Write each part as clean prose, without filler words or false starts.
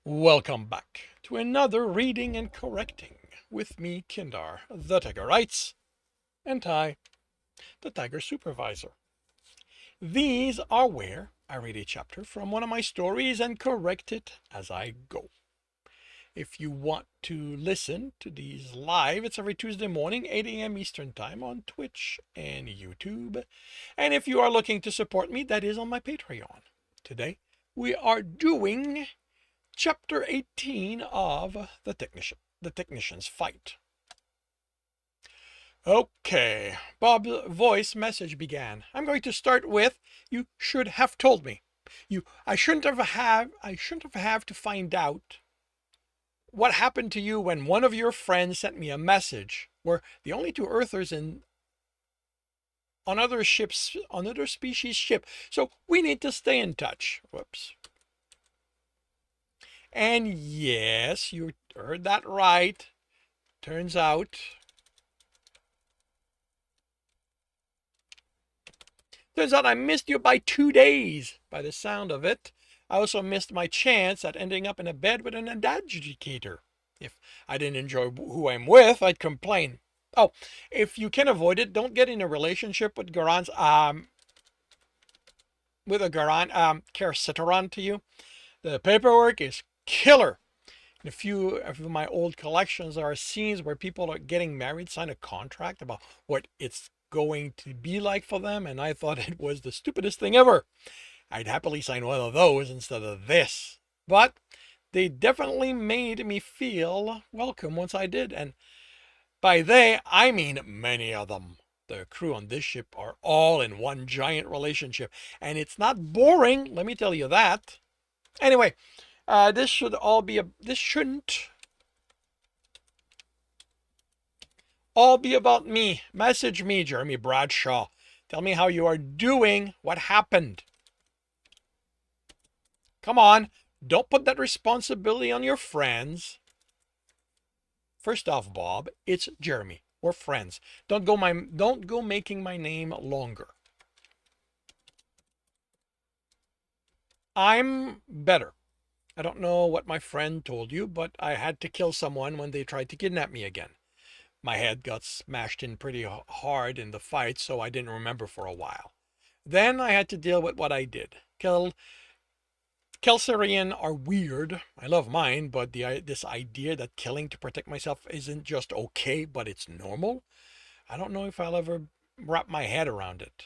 Welcome back to another reading and correcting with me, Kindar, the Tiger Writes, and Ty, the Tiger Supervisor. These are where I read a chapter from one of my stories and correct it as I go. If you want to listen to these live, it's every Tuesday morning, 8 a.m. Eastern Time on Twitch and YouTube. And if you are looking to support me, that is on my Patreon. Today, we are doing Chapter 18 of The Technician's Fight. Okay, Bob's voice message began. I'm going to start with, you should have told me. I shouldn't have to find out what happened to you when one of your friends sent me a message. We're the only two Earthers on other ships, on other species ship, so we need to stay in touch. Whoops. And yes, you heard that right. Turns out I missed you by 2 days, by the sound of it. I also missed my chance at ending up in a bed with an adjudicator. If I didn't enjoy who I'm with, I'd complain. Oh, if you can avoid it, don't get in a relationship with a Garan, Kelsirian to you. The paperwork is killer. In a few of my old collections, there are scenes where people are getting married, sign a contract about what it's going to be like for them, and I thought it was the stupidest thing ever. I'd happily sign one of those instead of this. But they definitely made me feel welcome once I did, and by they, I mean many of them. The crew on this ship are all in one giant relationship, and it's not boring, let me tell you that. Anyway, this shouldn't all be about me. Message me, Jeremy Bradshaw. Tell me how you are doing. What happened? Come on. Don't put that responsibility on your friends. First off, Bob, it's Jeremy. We're friends. Don't go making my name longer. I'm better. I don't know what my friend told you, but I had to kill someone when they tried to kidnap me again. My head got smashed in pretty hard in the fight, so I didn't remember for a while. Then I had to deal with what I did. Kelsirian are weird. I love mine, but this idea that killing to protect myself isn't just okay, but it's normal, I don't know if I'll ever wrap my head around it.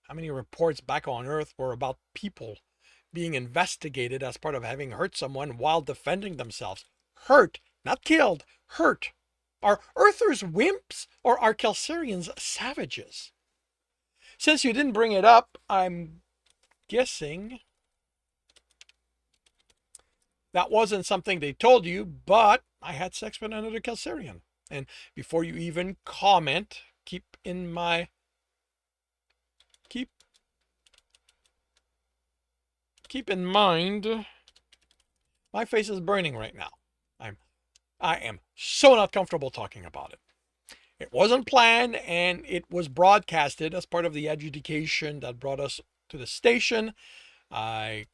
How many reports back on Earth were about people being investigated as part of having hurt someone while defending themselves? Hurt, not killed, hurt. Are Earthers wimps or are Kelsirians savages? Since you didn't bring it up, I'm guessing that wasn't something they told you, but I had sex with another Kelsirian. And before you even comment, keep keep in mind my face is burning right now. I am so not comfortable talking about it. It wasn't planned and it was broadcasted as part of the adjudication that brought us to the station. I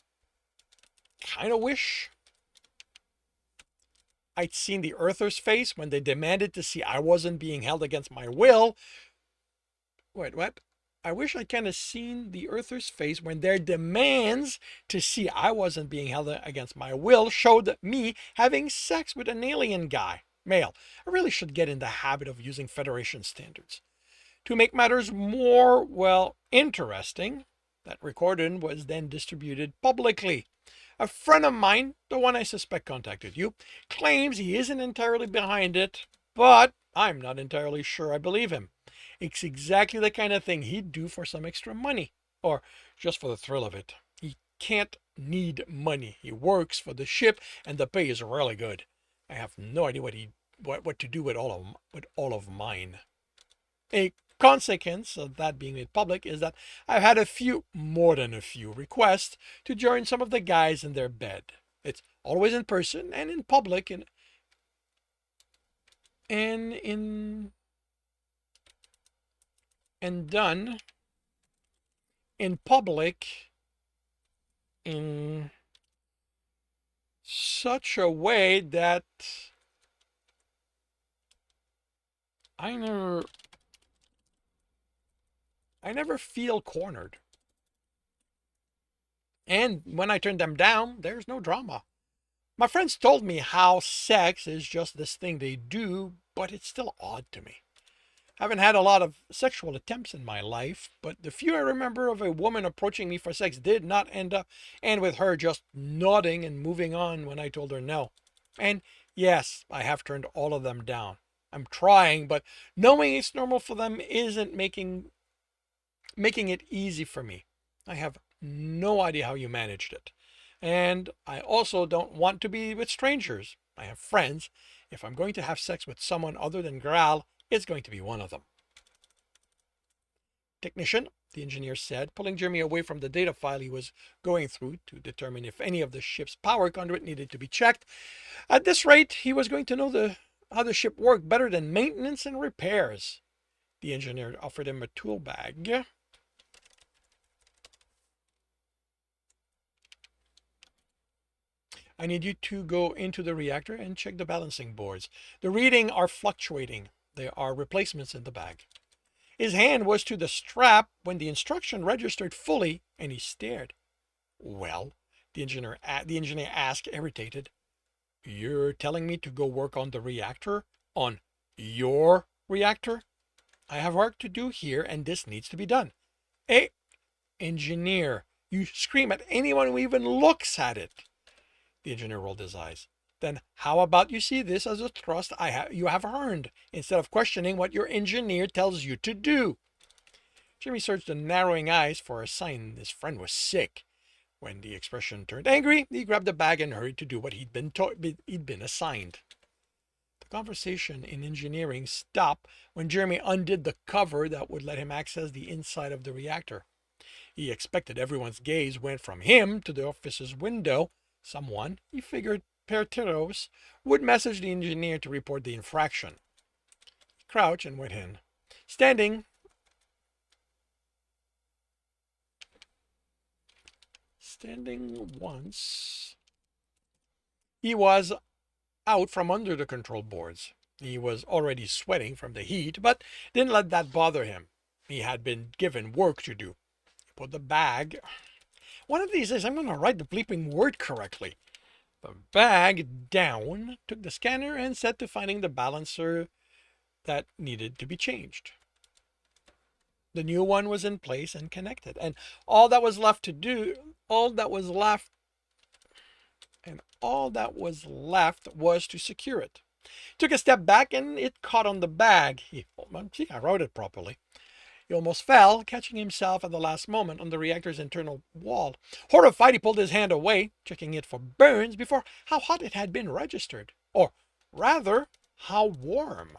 kind of wish I'd seen the Earther's face when they demanded to see I wasn't being held against my will. Wait, what? I wish I kind of seen the Earther's face when their demands to see I wasn't being held against my will showed me having sex with an alien guy, male. I really should get in the habit of using Federation standards. To make matters more, well, interesting, that recording was then distributed publicly. A friend of mine, the one I suspect contacted you, claims he isn't entirely behind it, but I'm not entirely sure I believe him. It's exactly the kind of thing he'd do for some extra money, or just for the thrill of it. He can't need money. He works for the ship, and the pay is really good. I have no idea what to do with all of mine. A consequence of that being made public is that I've had more than a few requests to join some of the guys in their bed. It's always in person and in public and done in public in such a way that I never feel cornered. And when I turn them down, there's no drama. My friends told me how sex is just this thing they do, but it's still odd to me. I haven't had a lot of sexual attempts in my life, but the few I remember of a woman approaching me for sex did not end with her just nodding and moving on when I told her no. And yes, I have turned all of them down. I'm trying, but knowing it's normal for them isn't making it easy for me. I have no idea how you managed it. And I also don't want to be with strangers. I have friends. If I'm going to have sex with someone other than Graal, it's going to be one of them. Technician, the engineer said, pulling Jeremy away from the data file he was going through to determine if any of the ship's power conduit needed to be checked. At this rate, he was going to know how the ship worked better than maintenance and repairs. The engineer offered him a tool bag. I need you to go into the reactor and check the balancing boards. The readings are fluctuating. There are replacements in the bag. His hand was to the strap when the instruction registered fully, and he stared. Well, the engineer asked, irritated. You're telling me to go work on the reactor? On your reactor? I have work to do here, and this needs to be done. Hey, engineer, you scream at anyone who even looks at it. The engineer rolled his eyes. Then how about you see this as a thrust you have earned, instead of questioning what your engineer tells you to do? Jimmy searched the narrowing eyes for a sign his friend was sick. When the expression turned angry, he grabbed the bag and hurried to do what he'd been assigned. The conversation in engineering stopped when Jeremy undid the cover that would let him access the inside of the reactor. He expected everyone's gaze went from him to the office's window. Someone, he figured Perteros, would message the engineer to report the infraction. He crouched and went in. Standing once, he was out from under the control boards. He was already sweating from the heat, but didn't let that bother him. He had been given work to do. He put the bag... One of these days, I'm going to write the bleeping word correctly. The bag down, took the scanner, and set to finding the balancer that needed to be changed. The new one was in place and connected, and all that was left was to secure it. Took a step back and it caught on the bag. I wrote it properly. He almost fell, catching himself at the last moment on the reactor's internal wall. Horrified, he pulled his hand away, checking it for burns before how hot it had been registered. Or rather, how warm.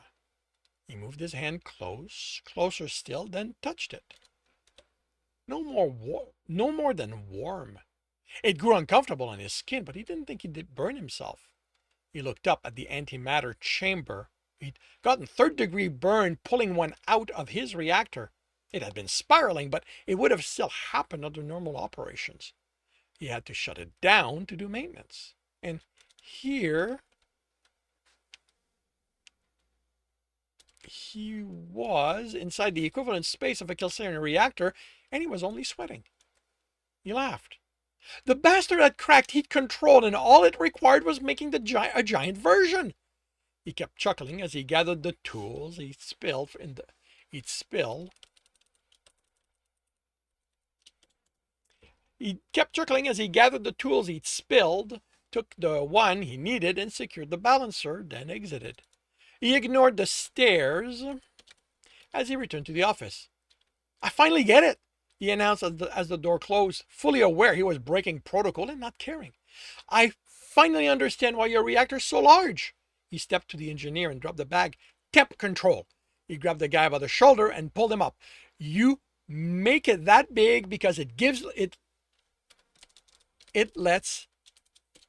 He moved his hand closer still, then touched it. No more than warm. It grew uncomfortable on his skin, but he didn't think he'd burn himself. He looked up at the antimatter chamber. He'd gotten third-degree burn pulling one out of his reactor. It had been spiraling, but it would have still happened under normal operations. He had to shut it down to do maintenance. And here he was inside the equivalent space of a Kelsirian reactor, and he was only sweating. He laughed. The bastard had cracked heat control, and all it required was making a giant version. He kept chuckling as he gathered the tools he'd spilled, took the one he needed and secured the balancer, then exited. He ignored the stares as he returned to the office. I finally get it, he announced as the door closed, fully aware he was breaking protocol and not caring. I finally understand why your reactor's so large. He stepped to the engineer and dropped the bag. Temp control. He grabbed the guy by the shoulder and pulled him up. You make it that big because it lets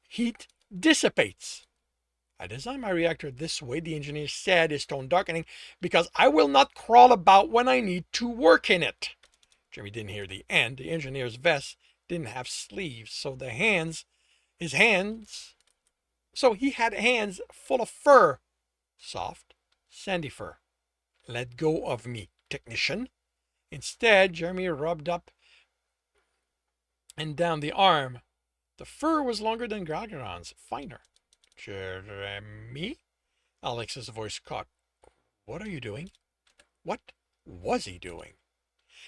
heat dissipates. I designed my reactor this way, the engineer said, his tone darkening, because I will not crawl about when I need to work in it. Jimmy didn't hear the end. The engineer's vest didn't have sleeves, so his hands So he had hands full of fur. Soft, sandy fur. Let go of me, technician. Instead, Jeremy rubbed up and down the arm. The fur was longer than Gralgiran's, finer. Jeremy? Alex's voice caught. What are you doing? What was he doing?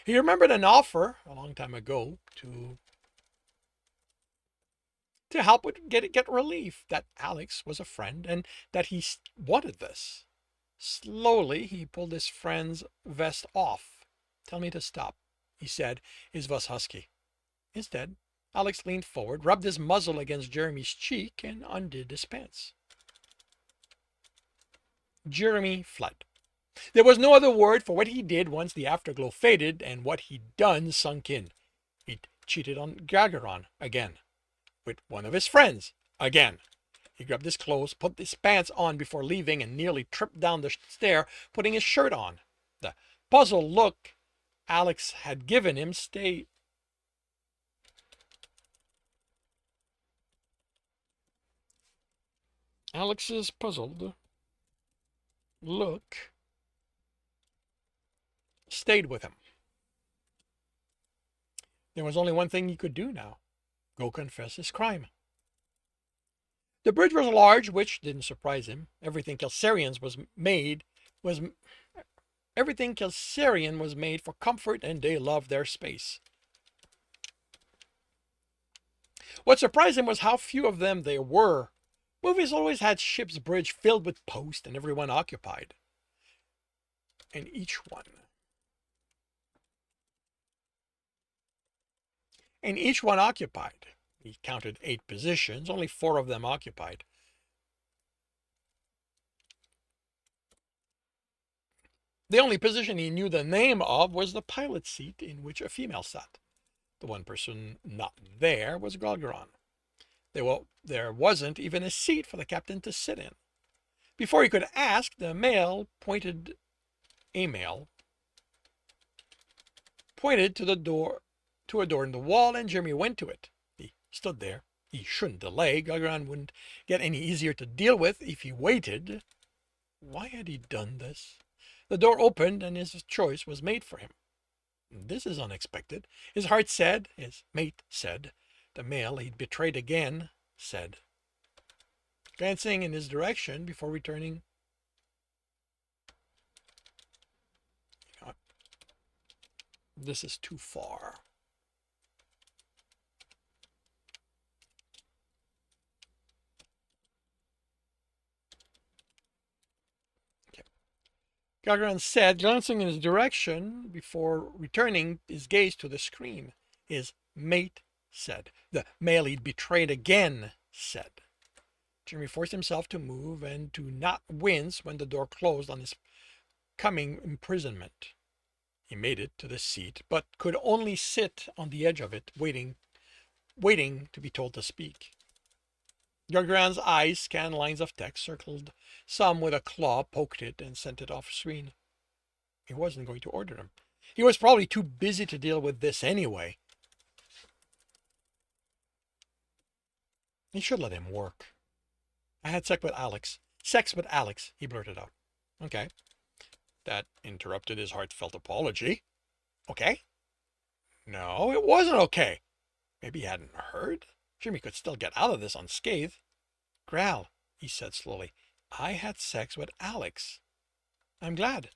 He remembered an offer a long time ago to help with get relief, that Alex was a friend and that he wanted this. Slowly, he pulled his friend's vest off. Tell me to stop, he said, his voice husky. Instead, Alex leaned forward, rubbed his muzzle against Jeremy's cheek, and undid his pants. Jeremy fled. There was no other word for what he did once the afterglow faded and what he'd done sunk in. He'd cheated on Gralgiran again. With one of his friends again. He grabbed his clothes, put his pants on before leaving, and nearly tripped down the stair, putting his shirt on. The puzzled look Alex had given him stayed. Alex's puzzled look stayed with him. There was only one thing he could do now. Go confess his crime. The bridge was large, which didn't surprise him. Everything Kelsirian was made for comfort, and they loved their space. What surprised him was how few of them there were. Movies always had ship's bridge filled with posts and everyone occupied. And each one occupied. He counted 8 positions, only 4 of them occupied. The only position he knew the name of was the pilot seat, in which a female sat. The one person not there was Gralgiran. There wasn't even a seat for the captain to sit in. Before he could ask, a male pointed to a door in the wall, and Jeremy went to it. He stood there. He shouldn't delay. Gralgiran wouldn't get any easier to deal with if he waited. Why had he done this? The door opened, and his choice was made for him. This is unexpected. His heart said, his mate said, the male he'd betrayed again said. Glancing in his direction before returning, this is too far. Gralgiran said, glancing in his direction before returning his gaze to the screen. His mate said. The male he'd betrayed again said. Jeremy forced himself to move and to not wince when the door closed on his coming imprisonment. He made it to the seat, but could only sit on the edge of it, waiting to be told to speak. Gralgiran's eyes scanned lines of text, circled some with a claw, poked it, and sent it off screen. He wasn't going to order him. He was probably too busy to deal with this anyway. He should let him work. I had sex with Alex. Sex with Alex, he blurted out. Okay. That interrupted his heartfelt apology. Okay. No, it wasn't okay. Maybe he hadn't heard. Jimmy could still get out of this unscathed. Gral, he said slowly, I had sex with Alex. I'm glad.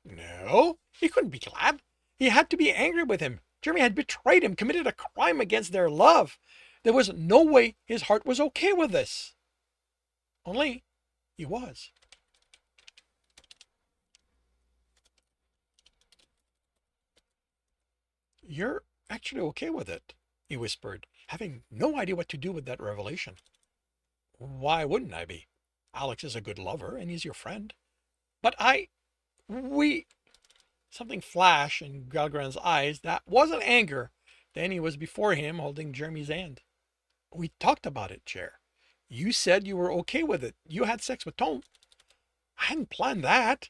No, he couldn't be glad. He had to be angry with him. Jeremy had betrayed him, committed a crime against their love. There was no way his heart was okay with this. Only he was. You're actually okay with it, he whispered, having no idea what to do with that revelation. Why wouldn't I be? Alex is a good lover, and he's your friend. But something flashed in Gralgiran's eyes that wasn't anger. Then he was before him, holding Jeremy's hand. We talked about it, Chair. You said you were okay with it. You had sex with Tom. I hadn't planned that.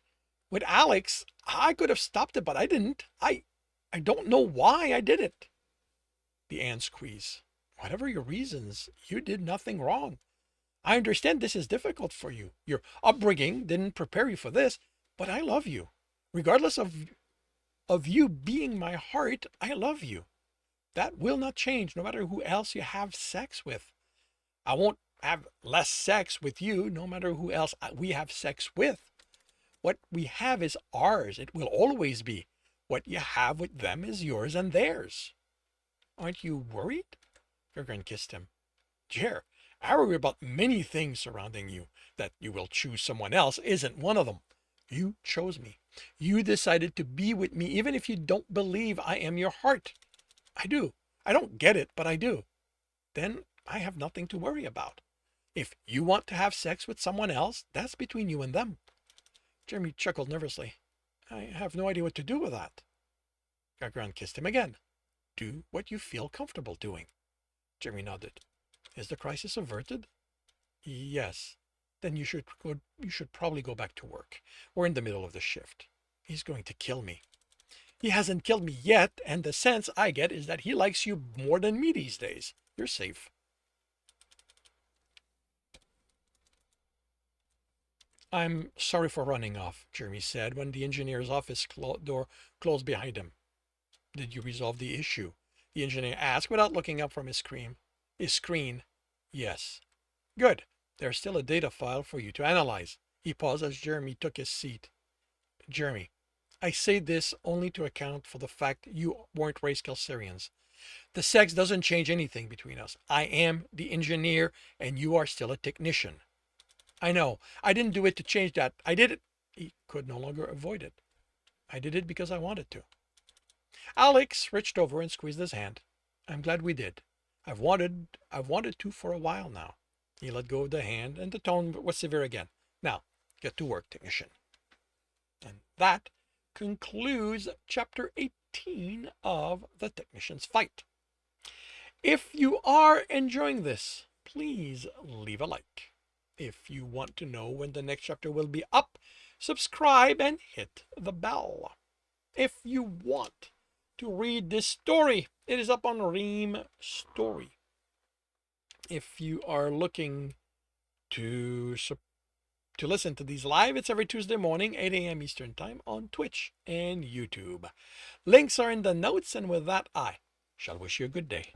With Alex, I could have stopped it, but I didn't. I don't know why I did it. The hand squeezed. Whatever your reasons, you did nothing wrong. I understand this is difficult for you. Your upbringing didn't prepare you for this, but I love you. Regardless of you being my heart, I love you. That will not change no matter who else you have sex with. I won't have less sex with you no matter who else we have sex with. What we have is ours. It will always be. What you have with them is yours and theirs. Aren't you worried? Gralgiran kissed him. Jer, I worry about many things surrounding you. That you will choose someone else isn't one of them. You chose me. You decided to be with me even if you don't believe I am your heart. I do. I don't get it, but I do. Then I have nothing to worry about. If you want to have sex with someone else, that's between you and them. Jeremy chuckled nervously. I have no idea what to do with that. Gralgiran kissed him again. Do what you feel comfortable doing. Jeremy nodded. Is the crisis averted? Yes. Then you should probably go back to work. We're in the middle of the shift. He's going to kill me. He hasn't killed me yet, and the sense I get is that he likes you more than me these days. You're safe. I'm sorry for running off, Jeremy said when the engineer's office door closed behind him. Did you resolve the issue? The engineer asked without looking up from his screen. Yes. Good. There's still a data file for you to analyze. He paused as Jeremy took his seat. Jeremy, I say this only to account for the fact you weren't raised Kelsirians. The sex doesn't change anything between us. I am the engineer and you are still a technician. I know. I didn't do it to change that. I did it. He could no longer avoid it. I did it because I wanted to. Alex reached over and squeezed his hand. I'm glad we did. I've wanted to for a while now. He let go of the hand and the tone was severe again. Now, get to work, technician. And that concludes chapter 18 of The Technician's Fight. If you are enjoying this, please leave a like. If you want to know when the next chapter will be up, subscribe and hit the bell. If you want to read this story, it is up on Ream Story. If you are looking to listen to these live, it's every Tuesday morning, 8 a.m. Eastern Time on Twitch and YouTube. Links are in the notes, and with that, I shall wish you a good day.